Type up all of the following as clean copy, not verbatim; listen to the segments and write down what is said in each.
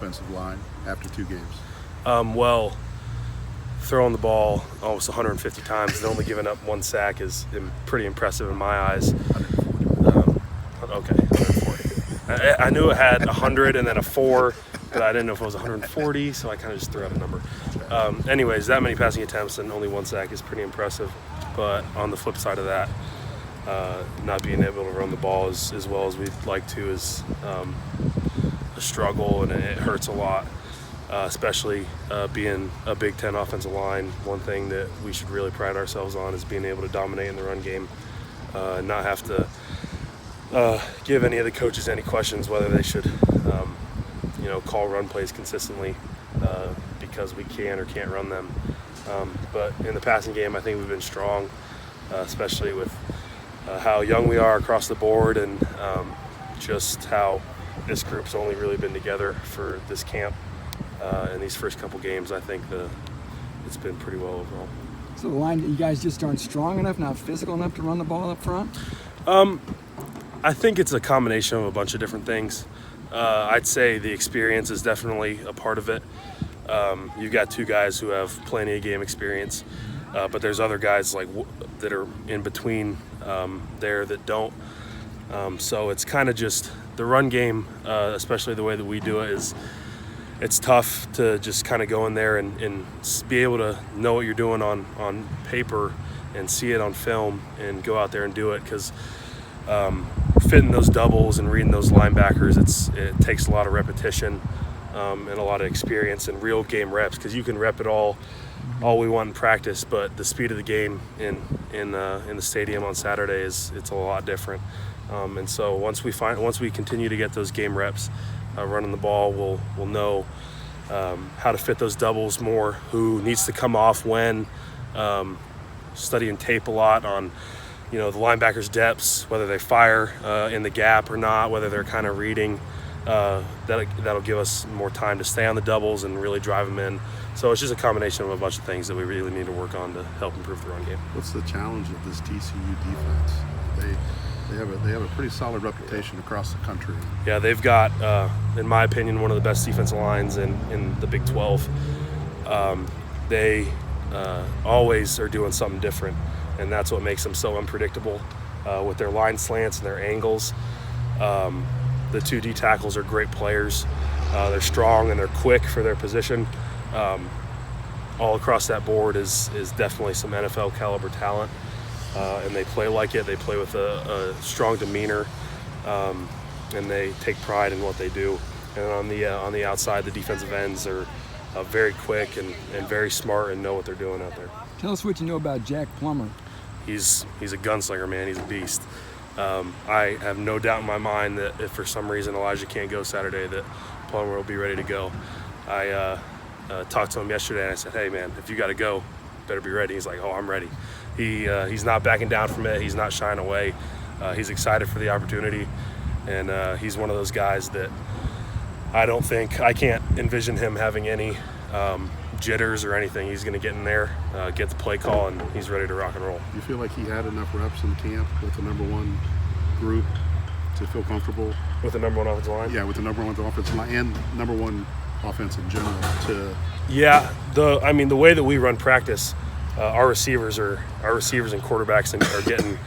offensive line after 2 games? Well, throwing the ball almost 150 times and only giving up 1 sack is pretty impressive in my eyes. 140. I knew it had 100 and then a 4, but I didn't know if it was 140, so I kind of just threw out a number. Anyways, that many passing attempts and only 1 sack is pretty impressive. But on the flip side of that, not being able to run the ball as well as we'd like to is a struggle, and it hurts a lot. Especially being a Big Ten offensive line. One thing that we should really pride ourselves on is being able to dominate in the run game, not have to give any of the coaches any questions whether they should call run plays consistently because we can or can't run them. But in the passing game, I think we've been strong, especially with how young we are across the board, and just how this group's only really been together for this camp. In these first couple games, I think it's been pretty well overall. So the line, you guys just aren't strong enough, not physical enough to run the ball up front? I think it's a combination of a bunch of different things. I'd say the experience is definitely a part of it. You've got 2 guys who have plenty of game experience, but there's other guys that are in between there that don't. So it's kind of just the run game, especially the way that we do it, is it's tough to just kind of go in there and be able to know what you're doing on paper and see it on film and go out there and do it, because fitting those doubles and reading those linebackers, it takes a lot of repetition and a lot of experience and real game reps, because you can rep it all we want in practice, but the speed of the game in the stadium on Saturday it's a lot different. And so once we continue to get those game reps running the ball, we'll know how to fit those doubles more, who needs to come off when, studying tape a lot on the linebackers' depths, whether they fire in the gap or not, whether they're kind of reading. That'll give us more time to stay on the doubles and really drive them in. So it's just a combination of a bunch of things that we really need to work on to help improve the run game. What's the challenge of this TCU defense? They have a pretty solid reputation across the country. Yeah, they've got, in my opinion, one of the best defensive lines in the Big 12. They always are doing something different, and that's what makes them so unpredictable with their line slants and their angles. The 2 D tackles are great players. They're strong and they're quick for their position. All across that board is definitely some NFL caliber talent. And they play like it. They play with a strong demeanor, and they take pride in what they do. And on the outside, the defensive ends are very quick and very smart and know what they're doing out there. Tell us what you know about Jack Plummer. He's a gunslinger, man. He's a beast. I have no doubt in my mind that if for some reason Elijah can't go Saturday, that Plummer will be ready to go. I talked to him yesterday, and I said, "Hey, man, if you got to go, better be ready." He's like, "Oh, I'm ready." He's not backing down from it. He's not shying away. He's excited for the opportunity, and he's one of those guys that I can't envision him having any jitters or anything. He's going to get in there, get the play call, and he's ready to rock and roll. Do you feel like he had enough reps in camp with the number 1 group to feel comfortable? With the number 1 offensive line? Yeah, with the number 1 offensive line and number 1 offense in general. Yeah, the way that we run practice, our receivers and quarterbacks are getting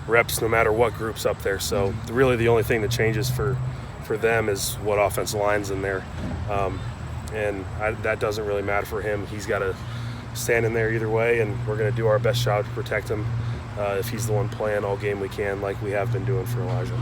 reps no matter what group's up there. So really the only thing that changes for them is what offensive line's in there. That doesn't really matter for him. He's got to stand in there either way, and we're going to do our best job to protect him if he's the one playing all game we can, like we have been doing for Elijah.